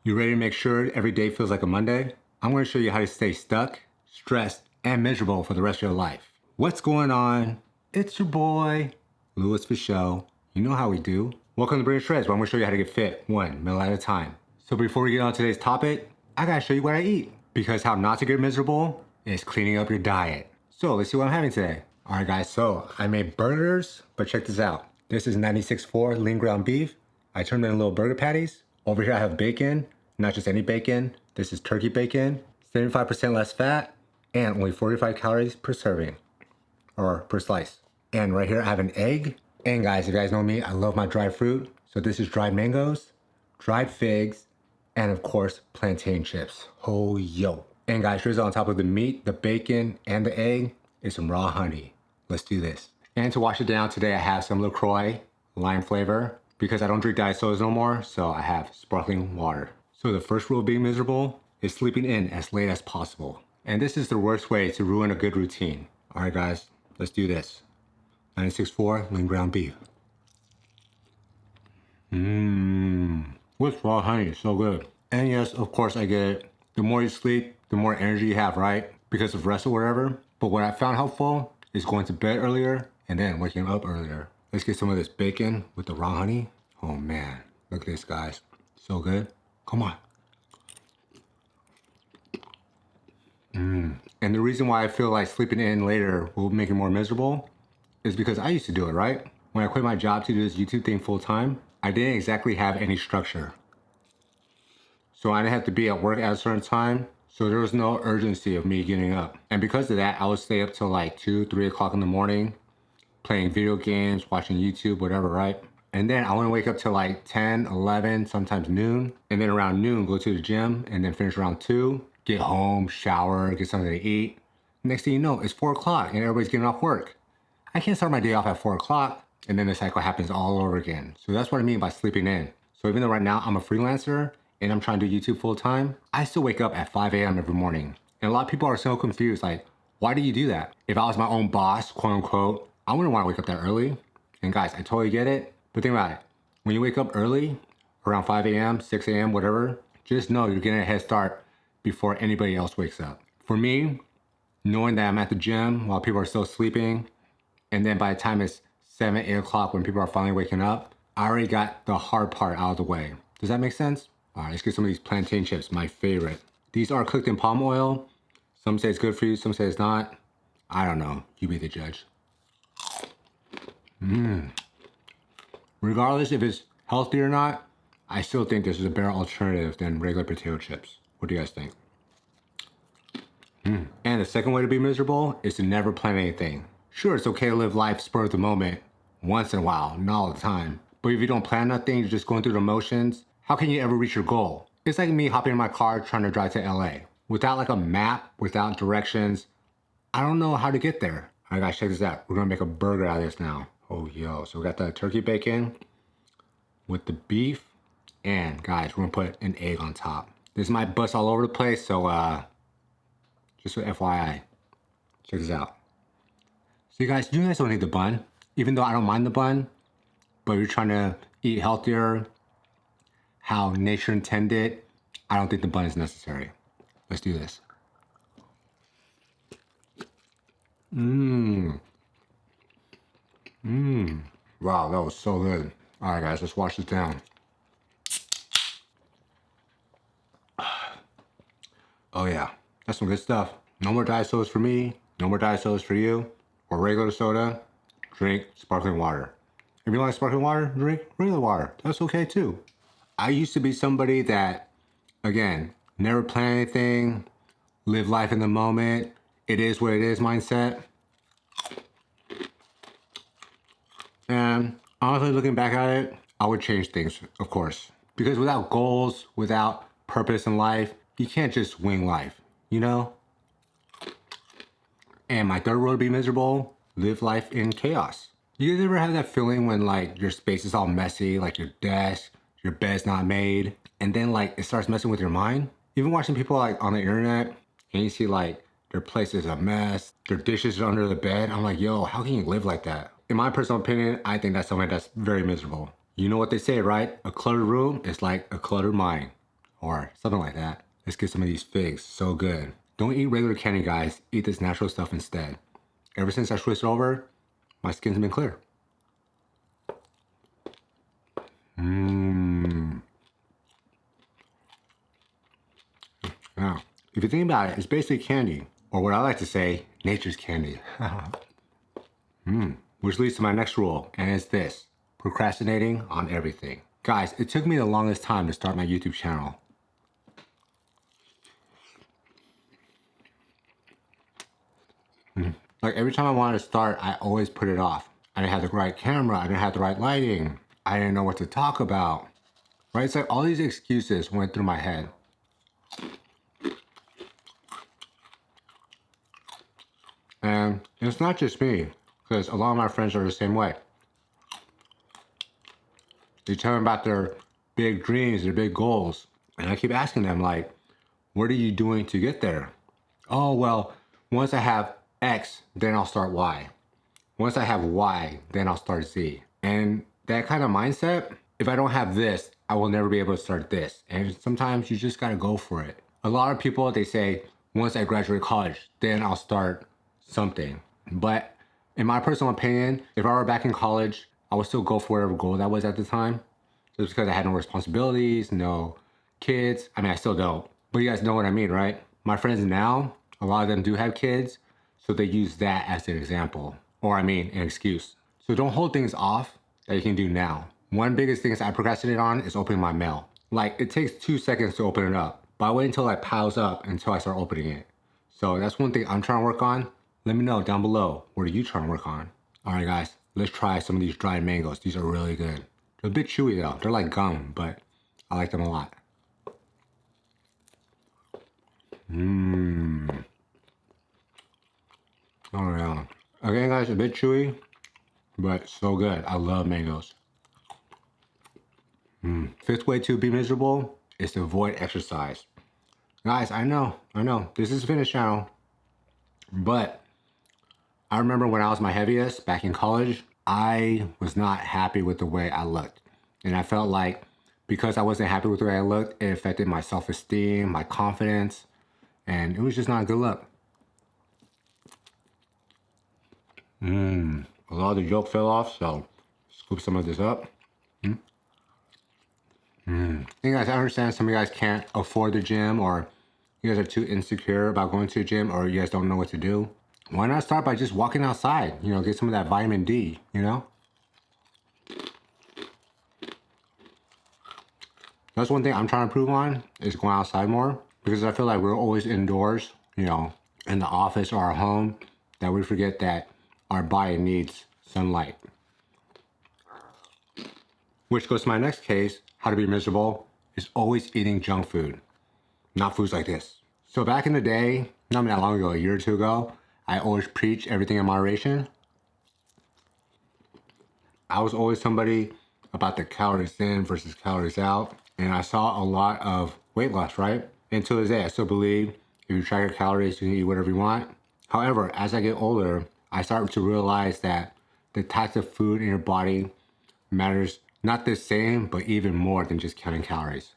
You ready to make sure every day feels like a Monday? I'm going to show you how to stay stuck, stressed, and miserable for the rest of your life. What's going on? It's your boy, Louis Fa Sho. You know how we do. Welcome to BRINGTHESHREDS, where I'm going to show you how to get fit 1 meal at a time. So before we get on today's topic, I gotta show you what I eat. Because how not to get miserable is cleaning up your diet. So let's see what I'm having today. Alright guys, so I made burgers, but check this out. This is 96.4 lean ground beef. I turned it into little burger patties. Over here I have bacon, not just any bacon. This is turkey bacon, 75% less fat, and only 45 calories per serving, or per slice. And right here I have an egg. And guys, if you guys know me, I love my dried fruit. So this is dried mangoes, dried figs, and of course, plantain chips. Oh, yo. And guys, here's on top of the meat, the bacon, and the egg is some raw honey. Let's do this. And to wash it down today, I have some LaCroix, lime flavor, because I don't drink diet sodas no more, so I have sparkling water. So the first rule of being miserable is sleeping in as late as possible. And this is the worst way to ruin a good routine. All right, guys, let's do this. 96.4 lean ground beef. With raw honey, so good. And yes, of course I get it. The more you sleep, the more energy you have, right? Because of rest or whatever. But what I found helpful is going to bed earlier and then waking up earlier. Let's get some of this bacon with the raw honey. Oh man, look at this, guys. So good. Come on. And the reason why I feel like sleeping in later will make it more miserable is because I used to do it, right? When I quit my job to do this YouTube thing full time, I didn't exactly have any structure. So I didn't have to be at work at a certain time, so there was no urgency of me getting up. And because of that, I would stay up till like 2, 3 o'clock in the morning, playing video games, watching YouTube, whatever, right? And then I wouldn't wake up till like 10, 11, sometimes noon. And then around noon, go to the gym and then finish around 2, get home, shower, get something to eat. Next thing you know, it's 4 o'clock and everybody's getting off work. I can't start my day off at 4 o'clock and then the cycle happens all over again. So that's what I mean by sleeping in. So even though right now I'm a freelancer and I'm trying to do YouTube full time, I still wake up at 5 a.m. every morning. And a lot of people are so confused, like, why do you do that? If I was my own boss, quote unquote, I wouldn't want to wake up that early. And guys, I totally get it. But think about it. When you wake up early, around 5 a.m., 6 a.m., whatever, just know you're getting a head start before anybody else wakes up. For me, knowing that I'm at the gym while people are still sleeping, and then by the time it's 7, 8 o'clock when people are finally waking up, I already got the hard part out of the way. Does that make sense? All right, let's get some of these plantain chips, my favorite. These are cooked in palm oil. Some say it's good for you, some say it's not. I don't know, you be the judge. Regardless if it's healthy or not, I still think this is a better alternative than regular potato chips. What do you guys think? And the second way to be miserable is to never plan anything. Sure, it's okay to live life spur of the moment once in a while, not all the time. But if you don't plan nothing, you're just going through the motions, how can you ever reach your goal? It's like me hopping in my car trying to drive to LA. Without like a map, without directions, I don't know how to get there. All right guys, check this out. We're gonna make a burger out of this now. Oh yo, so we got the turkey bacon with the beef, and guys, we're gonna put an egg on top. This might bust all over the place, so just so FYI, check this out. So you guys don't need the bun, even though I don't mind the bun, but if you're trying to eat healthier, how nature intended, I don't think the bun is necessary. Let's do this. Wow, that was so good. All right, guys, let's wash this down. Oh yeah, that's some good stuff. No more diet sodas for me, no more diet sodas for you, or regular soda, drink sparkling water. If you don't like sparkling water, drink regular water. That's okay too. I used to be somebody that, again, never plan anything, live life in the moment, it is what it is mindset. And honestly, looking back at it, I would change things, of course. Because without goals, without purpose in life, you can't just wing life, you know? And my third rule to be miserable, live life in chaos. You guys ever have that feeling when like your space is all messy, like your desk, your bed's not made, and then like it starts messing with your mind? Even watching people like on the internet and you see like their place is a mess, their dishes are under the bed. I'm like, yo, how can you live like that? In my personal opinion, I think that's something that's very miserable. You know what they say, right? A cluttered room is like a cluttered mind. or something like that. Let's get some of these figs. So good. Don't eat regular candy, guys. Eat this natural stuff instead. Ever since I switched over, my skin's been clear. Now, if you think about it, it's basically candy, or what I like to say, nature's candy. Which leads to my next rule, and it's this: procrastinating on everything. Guys, it took me the longest time to start my YouTube channel. Like every time I wanted to start, I always put it off. I didn't have the right camera, I didn't have the right lighting, I didn't know what to talk about. Right? It's like all these excuses went through my head. And it's not just me, because a lot of my friends are the same way. They tell me about their big dreams, their big goals. And I keep asking them, like, what are you doing to get there? Oh, well, once I have X, then I'll start Y. Once I have Y, then I'll start Z. And that kind of mindset, if I don't have this, I will never be able to start this. And sometimes you just gotta go for it. A lot of people, they say, once I graduate college, then I'll start something. But in my personal opinion, if I were back in college, I would still go for whatever goal that was at the time. Just because I had no responsibilities, no kids. I mean, I still don't. But you guys know what I mean, right? My friends now, a lot of them do have kids, so they use that as an example. Or I mean, an excuse. So don't hold things off that you can do now. One biggest thing I procrastinate on is opening my mail. Like, it takes 2 seconds to open it up, but I wait until it piles up until I start opening it. So that's one thing I'm trying to work on. Let me know down below, what are you trying to work on? All right, guys, let's try some of these dried mangoes. These are really good. They're a bit chewy though. They're like gum, but I like them a lot. Oh yeah. Again, guys, a bit chewy, but so good. I love mangoes. Fifth way to be miserable is to avoid exercise. Guys, I know, this is a fitness channel, but I remember when I was my heaviest back in college, I was not happy with the way I looked. And I felt like because I wasn't happy with the way I looked, it affected my self-esteem, my confidence, and it was just not a good look. A lot of the yolk fell off, so scoop some of this up. You guys, I understand some of you guys can't afford the gym, or you guys are too insecure about going to the gym, or you guys don't know what to do. Why not start by just walking outside? You know, get some of that vitamin D, you know? That's one thing I'm trying to improve on, is going outside more. Because I feel like we're always indoors, you know, in the office or our home, that we forget that our body needs sunlight. Which goes to my next case, how to be miserable, is always eating junk food. Not foods like this. So back in the day, not that long ago, a year or two ago, I always preach everything in moderation. I was always somebody about the calories in versus calories out. And I saw a lot of weight loss, right? And to this day, I still believe if you track your calories, you can eat whatever you want. However, as I get older, I start to realize that the types of food in your body matters not the same, but even more than just counting calories.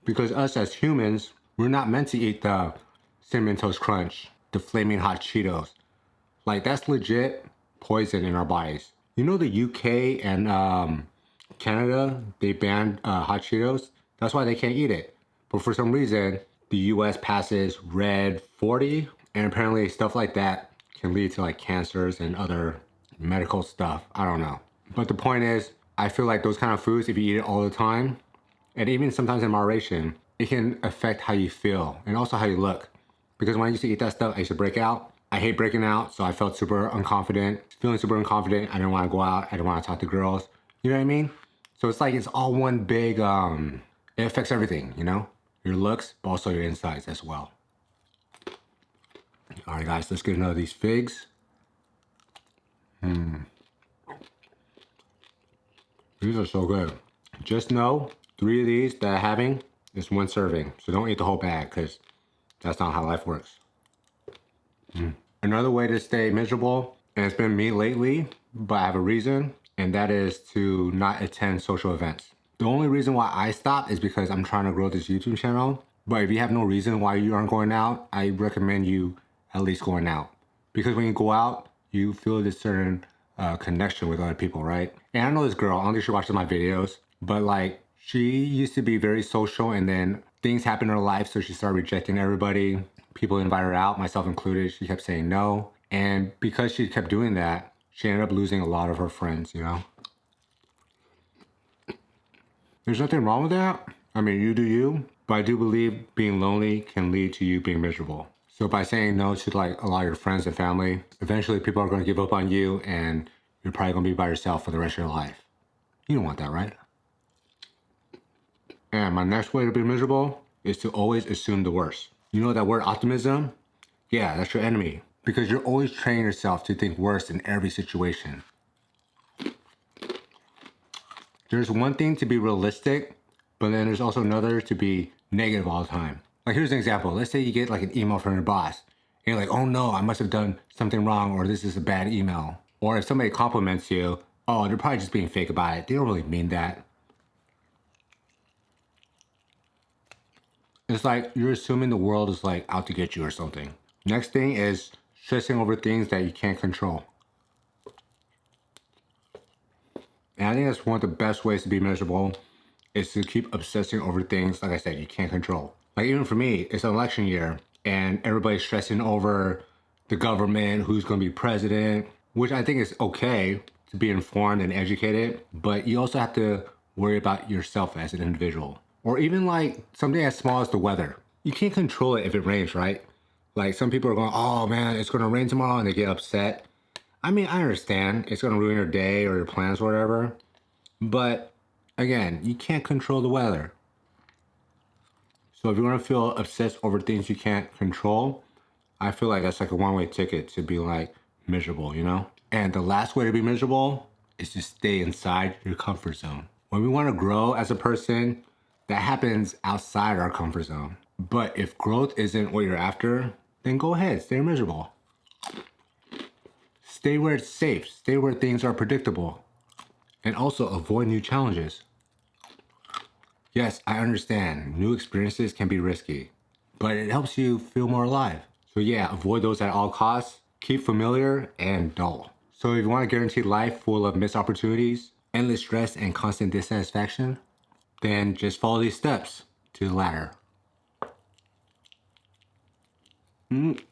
Because us as humans, we're not meant to eat the Cinnamon Toast Crunch, the Flaming Hot Cheetos. Like, that's legit poison in our bodies. You know the UK and Canada, they banned hot Cheetos? That's why they can't eat it. But for some reason, the US passes Red 40, and apparently stuff like that can lead to like cancers and other medical stuff. I don't know. But the point is, I feel like those kind of foods, if you eat it all the time, and even sometimes in moderation, it can affect how you feel and also how you look. Because when I used to eat that stuff, I used to break out. I hate breaking out, so I felt super unconfident. Feeling super unconfident, I didn't want to go out, I didn't want to talk to girls. You know what I mean? So it's like it's all one big, it affects everything, you know? Your looks, but also your insides as well. All right, guys, let's get another of these figs. These are so good. Just know, 3 of these that I'm having is 1 serving. So don't eat the whole bag, because that's not how life works. Another way to stay miserable, and it's been me lately, but I have a reason, and that is to not attend social events. The only reason why I stopped is because I'm trying to grow this YouTube channel. But if you have no reason why you aren't going out, I recommend you at least going out. Because when you go out, you feel this certain connection with other people, right? And I know this girl, I don't think she watches my videos, but like she used to be very social and then things happened in her life, so she started rejecting everybody. People invited her out, myself included. She kept saying no. And because she kept doing that, she ended up losing a lot of her friends, you know? There's nothing wrong with that. I mean, you do you, but I do believe being lonely can lead to you being miserable. So by saying no to like a lot of your friends and family, eventually people are going to give up on you and you're probably going to be by yourself for the rest of your life. You don't want that, right? And my next way to be miserable is to always assume the worst. You know that word optimism? Yeah, that's your enemy. Because you're always training yourself to think worse in every situation. There's one thing to be realistic, but then there's also another to be negative all the time. Like here's an example. Let's say you get like an email from your boss. And you're like, oh no, I must have done something wrong, or this is a bad email. Or if somebody compliments you, oh, they're probably just being fake about it. They don't really mean that. It's like you're assuming the world is like out to get you or something. Next thing is stressing over things that you can't control. And I think that's one of the best ways to be miserable is to keep obsessing over things, like I said, you can't control. Like even for me, it's an election year and everybody's stressing over the government, who's gonna be president, which I think is okay to be informed and educated, but you also have to worry about yourself as an individual. Or even like something as small as the weather. You can't control it if it rains, right? Like some people are going, oh man, it's gonna rain tomorrow, and they get upset. I mean, I understand it's gonna ruin your day or your plans or whatever, but again, you can't control the weather. So if you want to feel obsessed over things you can't control, I feel like that's like a one-way ticket to be like miserable, you know? And the last way to be miserable is to stay inside your comfort zone. When we want to grow as a person, that happens outside our comfort zone. But if growth isn't what you're after, then go ahead, stay miserable. Stay where it's safe, stay where things are predictable, and also avoid new challenges. Yes, I understand. New experiences can be risky, but it helps you feel more alive. So yeah, avoid those at all costs. Keep familiar and dull. So if you want a guaranteed life full of missed opportunities, endless stress, and constant dissatisfaction, then just follow these steps to the ladder.